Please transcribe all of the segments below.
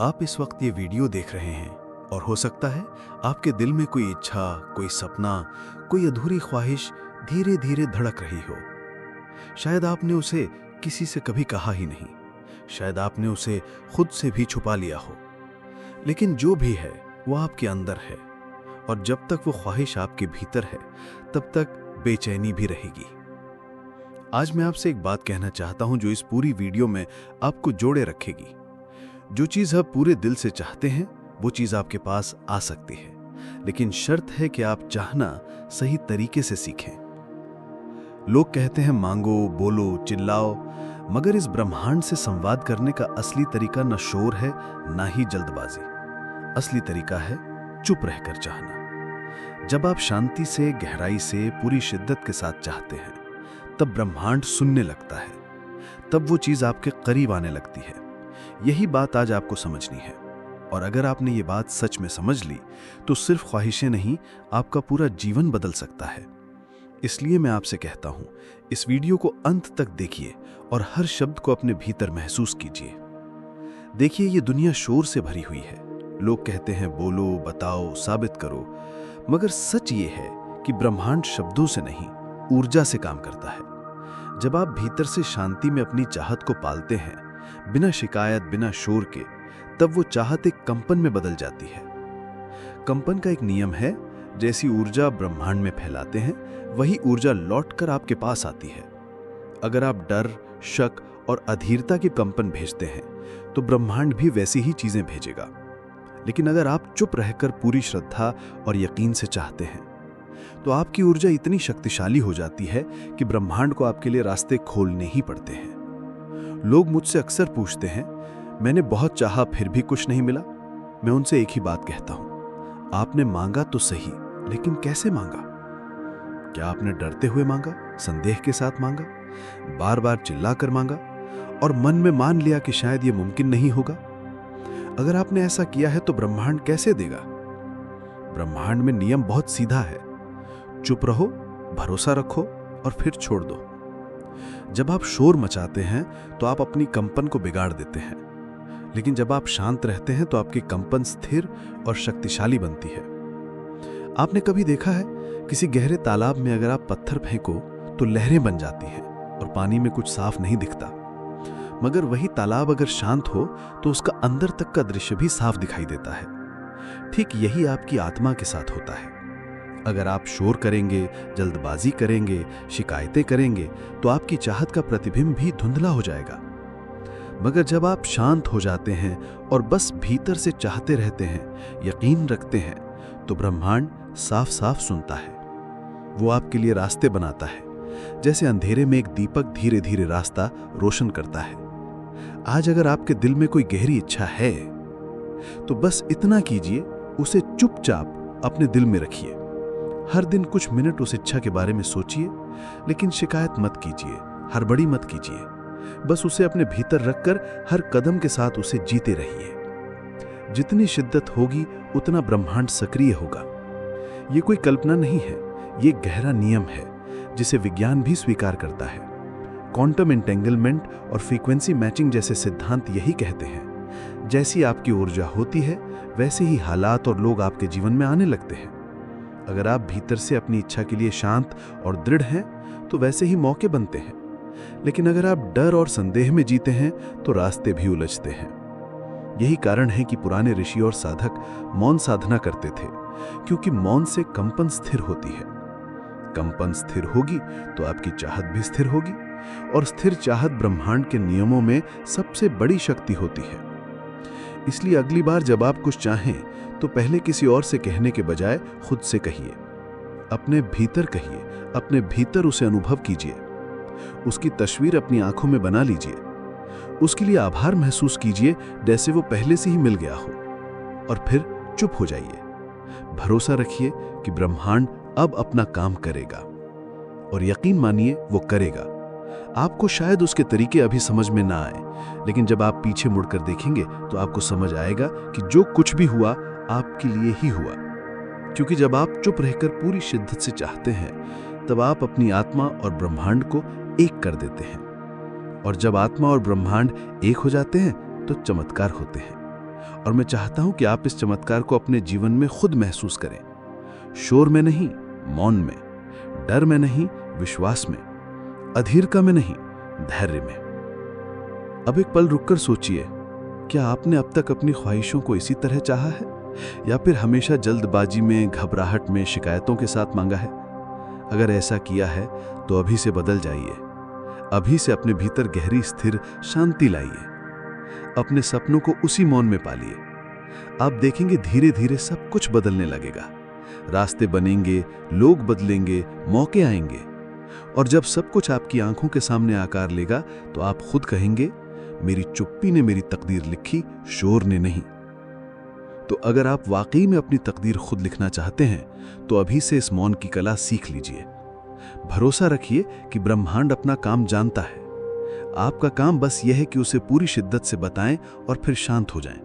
आप इस वक्त ये वीडियो देख रहे हैं और हो सकता है आपके दिल में कोई इच्छा, कोई सपना, कोई अधूरी ख्वाहिश धीरे धीरे धड़क रही हो। शायद आपने उसे किसी से कभी कहा ही नहीं, शायद आपने उसे खुद से भी छुपा लिया हो, लेकिन जो भी है वो आपके अंदर है और जब तक वो ख्वाहिश आपके भीतर है तब तक बेचैनी भी रहेगी। आज मैं आपसे एक बात कहना चाहता हूं जो इस पूरी वीडियो में आपको जोड़े रखेगी। जो चीज़ आप पूरे दिल से चाहते हैं वो चीज़ आपके पास आ सकती है, लेकिन शर्त है कि आप चाहना सही तरीके से सीखें। लोग कहते हैं मांगो, बोलो, चिल्लाओ, मगर इस ब्रह्मांड से संवाद करने का असली तरीका न शोर है ना ही जल्दबाजी। असली तरीका है चुप रहकर चाहना। जब आप शांति से, गहराई से, पूरी शिद्दत के साथ चाहते हैं तब ब्रह्मांड सुनने लगता है, तब वो चीज़ आपके करीब आने लगती है। यही बात आज आपको समझनी है, और अगर आपने ये बात सच में समझ ली तो सिर्फ ख्वाहिशें नहीं, आपका पूरा जीवन बदल सकता है। इसलिए मैं आपसे कहता हूं, इस वीडियो को अंत तक देखिए और हर शब्द को अपने भीतर महसूस कीजिए। देखिए, ये दुनिया शोर से भरी हुई है। लोग कहते हैं बोलो, बताओ, साबित करो, मगर सच ये है कि ब्रह्मांड शब्दों से नहीं, ऊर्जा से काम करता है। जब आप भीतर से शांति में अपनी चाहत को पालते हैं, बिना शिकायत, बिना शोर के, तब वो चाहत एक कंपन में बदल जाती है। कंपन का एक नियम है, जैसी ऊर्जा ब्रह्मांड में फैलाते हैं वही ऊर्जा लौटकर आपके पास आती है। अगर आप डर, शक और अधीरता के कंपन भेजते हैं तो ब्रह्मांड भी वैसी ही चीजें भेजेगा। लेकिन अगर आप चुप रहकर पूरी श्रद्धा और यकीन से चाहते हैं तो आपकी ऊर्जा इतनी शक्तिशाली हो जाती है कि ब्रह्मांड को आपके लिए रास्ते खोलने ही पड़ते हैं। लोग मुझसे अक्सर पूछते हैं, मैंने बहुत चाहा फिर भी कुछ नहीं मिला। मैं उनसे एक ही बात कहता हूं, आपने मांगा तो सही, लेकिन कैसे मांगा? क्या आपने डरते हुए मांगा, संदेह के साथ मांगा, बार बार चिल्लाकर मांगा और मन में मान लिया कि शायद यह मुमकिन नहीं होगा? अगर आपने ऐसा किया है तो ब्रह्मांड कैसे देगा? ब्रह्मांड में नियम बहुत सीधा है, चुप रहो, भरोसा रखो और फिर छोड़ दो। जब आप शोर मचाते हैं तो आप अपनी कंपन को बिगाड़ देते हैं, लेकिन जब आप शांत रहते हैं तो आपकी कंपन स्थिर और शक्तिशाली बनती है। आपने कभी देखा है, किसी गहरे तालाब में अगर आप पत्थर फेंको तो लहरें बन जाती हैं और पानी में कुछ साफ नहीं दिखता, मगर वही तालाब अगर शांत हो तो उसका अंदर तक का दृश्य भी साफ दिखाई देता है। ठीक यही आपकी आत्मा के साथ होता है। अगर आप शोर करेंगे, जल्दबाजी करेंगे, शिकायतें करेंगे तो आपकी चाहत का प्रतिबिंब भी धुंधला हो जाएगा। मगर जब आप शांत हो जाते हैं और बस भीतर से चाहते रहते हैं, यकीन रखते हैं, तो ब्रह्मांड साफ साफ सुनता है। वो आपके लिए रास्ते बनाता है, जैसे अंधेरे में एक दीपक धीरे धीरे रास्ता रोशन करता है। आज अगर आपके दिल में कोई गहरी इच्छा है तो बस इतना कीजिए, उसे चुपचाप अपने दिल में रखिए। हर दिन कुछ मिनट उस इच्छा के बारे में सोचिए, लेकिन शिकायत मत कीजिए, हड़बड़ी मत कीजिए। बस उसे अपने भीतर रखकर हर कदम के साथ उसे जीते रहिए। जितनी शिद्दत होगी उतना ब्रह्मांड सक्रिय होगा। ये कोई कल्पना नहीं है, ये गहरा नियम है जिसे विज्ञान भी स्वीकार करता है। क्वांटम एंटेंगलमेंट और फ्रीक्वेंसी मैचिंग जैसे सिद्धांत यही कहते हैं, जैसी आपकी ऊर्जा होती है वैसे ही हालात और लोग आपके जीवन में आने लगते हैं। अगर आप भीतर से अपनी इच्छा के लिए शांत और दृढ़ हैं तो वैसे ही मौके बनते हैं, लेकिन अगर आप डर और संदेह में जीते हैं तो रास्ते भी उलझते हैं। यही कारण है कि पुराने ऋषि और साधक मौन साधना करते थे, क्योंकि मौन से कंपन स्थिर होती है। कंपन स्थिर होगी तो आपकी चाहत भी स्थिर होगी, और स्थिर चाहत ब्रह्मांड के नियमों में सबसे बड़ी शक्ति होती है। इसलिए अगली बार जब आप कुछ चाहें तो पहले किसी और से कहने के बजाय खुद से कहिए, अपने भीतर कहिए, अपने भीतर उसे अनुभव कीजिए, उसकी तस्वीर अपनी आंखों में बना लीजिए, उसके लिए आभार महसूस कीजिए जैसे वो पहले से ही मिल गया हो, और फिर चुप हो जाइए। भरोसा रखिए कि ब्रह्मांड अब अपना काम करेगा, और यकीन मानिए वो करेगा। आपको शायद उसके तरीके अभी समझ में ना आए, लेकिन जब आप पीछे मुड़कर देखेंगे तो आपको समझ आएगा कि जो कुछ भी हुआ आपके लिए ही हुआ। क्योंकि जब आप चुप रहकर पूरी शिद्दत से चाहते हैं तब आप अपनी आत्मा और ब्रह्मांड को एक कर देते हैं, और जब आत्मा और ब्रह्मांड एक हो जाते हैं तो चमत्कार होते हैं। और मैं चाहता हूं कि आप इस चमत्कार को अपने जीवन में खुद महसूस करें। शोर में नहीं, मौन में, डर में नहीं, विश्वास में, अधीरता में नहीं, धैर्य में। अब एक पल रुककर सोचिए, क्या आपने अब तक अपनी ख्वाहिशों को इसी तरह चाहा है, या फिर हमेशा जल्दबाजी में, घबराहट में, शिकायतों के साथ मांगा है? अगर ऐसा किया है तो अभी से बदल जाइए। अभी से अपने भीतर गहरी स्थिर शांति लाइए। अपने सपनों को उसी मौन में पालिए। आप देखेंगे धीरे धीरे सब कुछ बदलने लगेगा। रास्ते बनेंगे, लोग बदलेंगे, मौके आएंगे। और जब सब कुछ आपकी आंखों के सामने आकार लेगा तो आप खुद कहेंगे, मेरी चुप्पी ने मेरी तकदीर लिखी, शोर ने नहीं। तो अगर आप वाकई में अपनी तकदीर खुद लिखना चाहते हैं तो अभी से इस मौन की कला सीख लीजिए। भरोसा रखिए कि ब्रह्मांड अपना काम जानता है। आपका काम बस यह है कि उसे पूरी शिद्दत से बताएं और फिर शांत हो जाएं।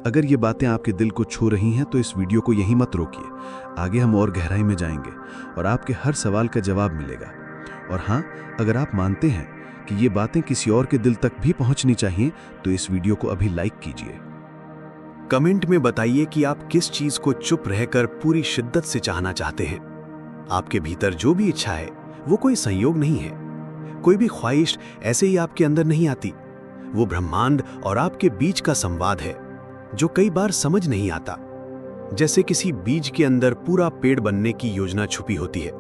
अगर ये बातें आपके दिल को छू रही हैं तो इस वीडियो को यहीं मत रोकिए। आगे हम और गहराई में जाएंगे और आपके हर सवाल का जवाब मिलेगा। और हाँ, अगर आप मानते हैं कि ये बातें किसी और के दिल तक भी पहुंचनी चाहिए तो इस वीडियो को अभी लाइक कीजिए। कमेंट में बताइए कि आप किस चीज को चुप रहकर पूरी शिद्दत से चाहना चाहते हैं। आपके भीतर जो भी इच्छा है वो कोई संयोग नहीं है। कोई भी ख्वाहिश ऐसे ही आपके अंदर नहीं आती। वो ब्रह्मांड और आपके बीच का संवाद है जो कई बार समझ नहीं आता। जैसे किसी बीज के अंदर पूरा पेड़ बनने की योजना छुपी होती है,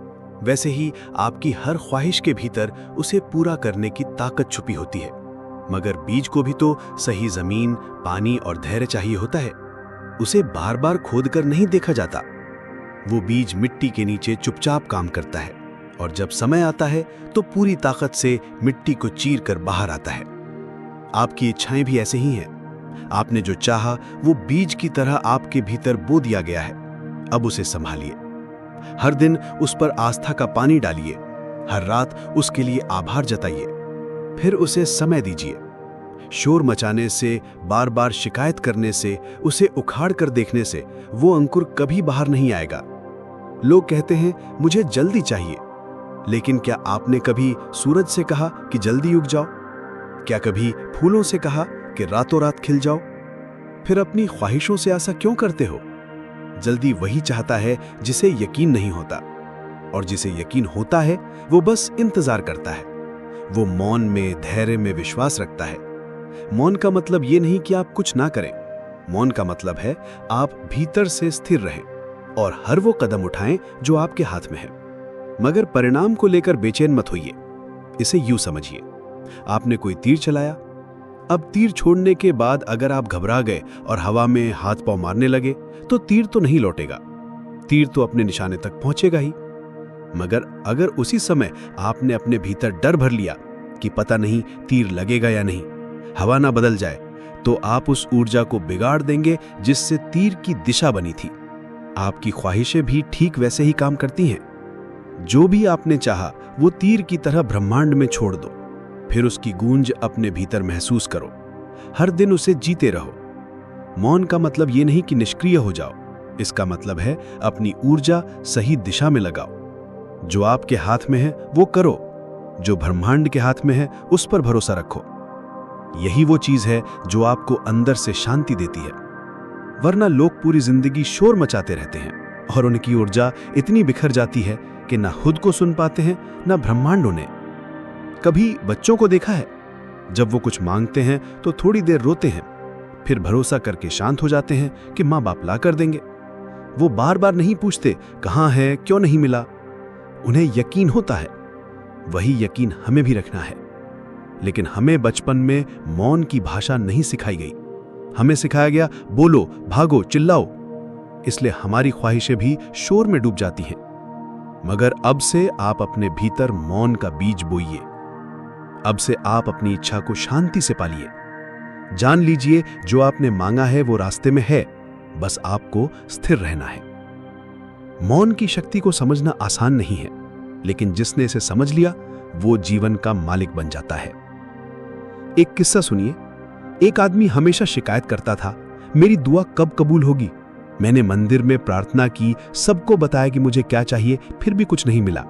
वैसे ही आपकी हर ख्वाहिश के भीतर उसे पूरा करने की ताकत छुपी होती है। मगर बीज को भी तो सही जमीन, पानी और धैर्य चाहिए होता है। उसे बार बार खोदकर नहीं देखा जाता। वो बीज मिट्टी के नीचे चुपचाप काम करता है और जब समय आता है तो पूरी ताकत से मिट्टी को चीर कर बाहर आता है। आपकी इच्छाएं भी ऐसे ही हैं। आपने जो चाहा वो बीज की तरह आपके भीतर बो दिया गया है। अब उसे संभालिए। हर दिन उस पर आस्था का पानी डालिए। हर रात उसके लिए आभार जताइए। फिर उसे समय दीजिए। शोर मचाने से, बार बार शिकायत करने से, उसे उखाड़ कर देखने से वो अंकुर कभी बाहर नहीं आएगा। लोग कहते हैं मुझे जल्दी चाहिए, लेकिन क्या आपने कभी सूरज से कहा कि जल्दी उग जाओ? क्या कभी फूलों से कहा कि रातों रात खिल जाओ? फिर अपनी ख्वाहिशों से ऐसा क्यों करते हो? जल्दी वही चाहता है जिसे यकीन नहीं होता, और जिसे यकीन होता है वो बस इंतजार करता है। वो मौन में, धैर्य में विश्वास रखता है। मौन का मतलब ये नहीं कि आप कुछ ना करें। मौन का मतलब है आप भीतर से स्थिर रहें और हर वो कदम उठाएं जो आपके हाथ में है। मगर परिणाम को लेकर बेचैन मत होइए। इसे यूं समझिए, आपने कोई तीर चलाया। अब तीर छोड़ने के बाद अगर आप घबरा गए और हवा में हाथ पांव मारने लगे तो तीर तो नहीं लौटेगा। तीर तो अपने निशाने तक पहुंचेगा ही। मगर अगर उसी समय आपने अपने भीतर डर भर लिया कि पता नहीं तीर लगेगा या नहीं, हवा ना बदल जाए, तो आप उस ऊर्जा को बिगाड़ देंगे जिससे तीर की दिशा बनी थी। आपकी ख्वाहिशें भी ठीक वैसे ही काम करती हैं। जो भी आपने चाहा वो तीर की तरह ब्रह्मांड में छोड़ दो। फिर उसकी गूंज अपने भीतर महसूस करो। हर दिन उसे जीते रहो। मौन का मतलब ये नहीं कि निष्क्रिय हो जाओ। इसका मतलब है अपनी ऊर्जा सही दिशा में लगाओ। जो आपके हाथ में है वो करो। जो ब्रह्मांड के हाथ में है उस पर भरोसा रखो। यही वो चीज है जो आपको अंदर से शांति देती है। वरना लोग पूरी जिंदगी शोर मचाते रहते हैं और उनकी ऊर्जा इतनी बिखर जाती है कि ना खुद को सुन पाते हैं ना ब्रह्मांड उन्हें। कभी बच्चों को देखा है, जब वो कुछ मांगते हैं तो थोड़ी देर रोते हैं, फिर भरोसा करके शांत हो जाते हैं कि माँ बाप ला कर देंगे। वो बार बार नहीं पूछते कहाँ है, क्यों नहीं मिला। उन्हें यकीन होता है। वही यकीन हमें भी रखना है। लेकिन हमें बचपन में मौन की भाषा नहीं सिखाई गई। हमें सिखाया गया बोलो, भागो, चिल्लाओ। इसलिए हमारी ख्वाहिशें भी शोर में डूब जाती हैं। मगर अब से आप अपने भीतर मौन का बीज बोइए। अब से आप अपनी इच्छा को शांति से पालिए। जान लीजिए जो आपने मांगा है वो रास्ते में है, बस आपको स्थिर रहना है। मौन की शक्ति को समझना आसान नहीं है, लेकिन जिसने इसे समझ लिया वो जीवन का मालिक बन जाता है। एक किस्सा सुनिए। एक आदमी हमेशा शिकायत करता था, मेरी दुआ कब कबूल होगी। मैंने मंदिर में प्रार्थना की, सबको बताया कि मुझे क्या चाहिए, फिर भी कुछ नहीं मिला।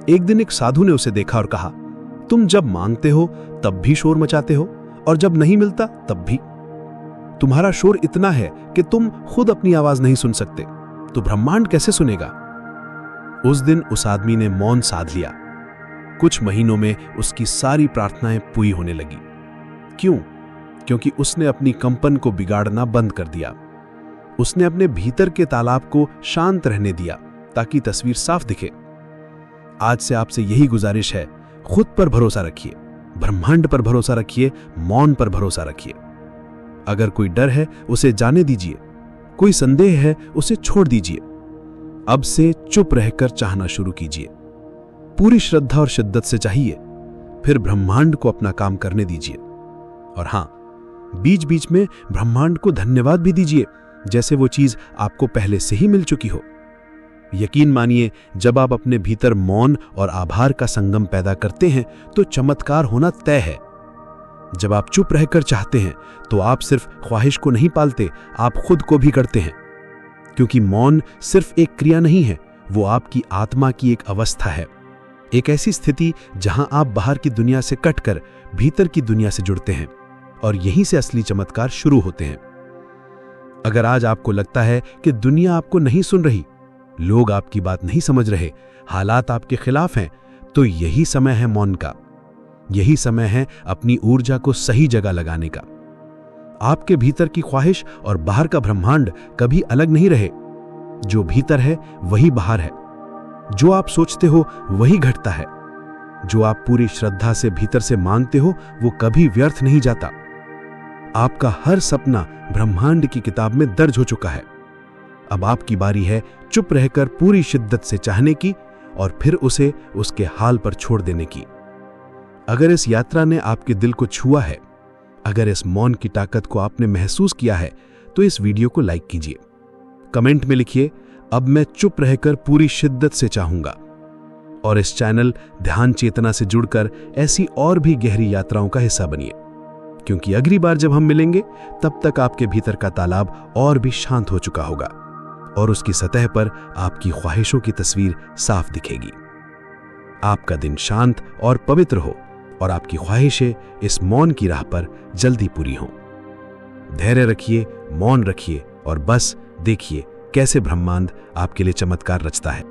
एक दिन एक साधु ने उसे देखा और कहा, तुम जब मांगते हो तब भी शोर मचाते हो और जब नहीं मिलता तब भी। तुम्हारा शोर इतना है कि तुम खुद अपनी आवाज नहीं सुन सकते, तो ब्रह्मांड कैसे सुनेगा? उस दिन उस आदमी ने मौन साध लिया। कुछ महीनों में उसकी सारी प्रार्थनाएं पूरी होने लगी। क्यों? क्योंकि उसने अपनी कंपन को बिगाड़ना बंद कर दिया। उसने अपने भीतर के तालाब को शांत रहने दिया ताकि तस्वीर साफ दिखे। आज से आपसे यही गुजारिश है, खुद पर भरोसा रखिए, ब्रह्मांड पर भरोसा रखिए, मौन पर भरोसा रखिए। अगर कोई डर है उसे जाने दीजिए, कोई संदेह है उसे छोड़ दीजिए। अब से चुप रहकर चाहना शुरू कीजिए। पूरी श्रद्धा और शिद्दत से चाहिए, फिर ब्रह्मांड को अपना काम करने दीजिए। और हां, बीच बीच में ब्रह्मांड को धन्यवाद भी दीजिए, जैसे वो चीज आपको पहले से ही मिल चुकी हो। यकीन मानिए, जब आप अपने भीतर मौन और आभार का संगम पैदा करते हैं तो चमत्कार होना तय है। जब आप चुप रहकर चाहते हैं तो आप सिर्फ ख्वाहिश को नहीं पालते, आप खुद को भी करते हैं। क्योंकि मौन सिर्फ एक क्रिया नहीं है, वो आपकी आत्मा की एक अवस्था है, एक ऐसी स्थिति जहां आप बाहर की दुनिया से कटकर भीतर की दुनिया से जुड़ते हैं, और यहीं से असली चमत्कार शुरू होते हैं। अगर आज आपको लगता है कि दुनिया आपको नहीं सुन रही, लोग आपकी बात नहीं समझ रहे, हालात आपके खिलाफ हैं, तो यही समय है मौन का। यही समय है अपनी ऊर्जा को सही जगह लगाने का। आपके भीतर की ख्वाहिश और बाहर का ब्रह्मांड कभी अलग नहीं रहे। जो भीतर है वही बाहर है। जो आप सोचते हो वही घटता है। जो आप पूरी श्रद्धा से भीतर से मांगते हो वो कभी व्यर्थ नहीं जाता। आपका हर सपना ब्रह्मांड की किताब में दर्ज हो चुका है। अब आपकी बारी है चुप रहकर पूरी शिद्दत से चाहने की और फिर उसे उसके हाल पर छोड़ देने की। अगर इस यात्रा ने आपके दिल को छुआ है, अगर इस मौन की ताकत को आपने महसूस किया है, तो इस वीडियो को लाइक कीजिए। कमेंट में लिखिए, अब मैं चुप रहकर पूरी शिद्दत से चाहूंगा। और इस चैनल ध्यान चेतना से जुड़कर ऐसी और भी गहरी यात्राओं का हिस्सा बनिए, क्योंकि अगली बार जब हम मिलेंगे तब तक आपके भीतर का तालाब और भी शांत हो चुका होगा और उसकी सतह पर आपकी ख्वाहिशों की तस्वीर साफ दिखेगी। आपका दिन शांत और पवित्र हो और आपकी ख्वाहिशें इस मौन की राह पर जल्दी पूरी हों। धैर्य रखिए, मौन रखिए और बस देखिए कैसे ब्रह्मांड आपके लिए चमत्कार रचता है।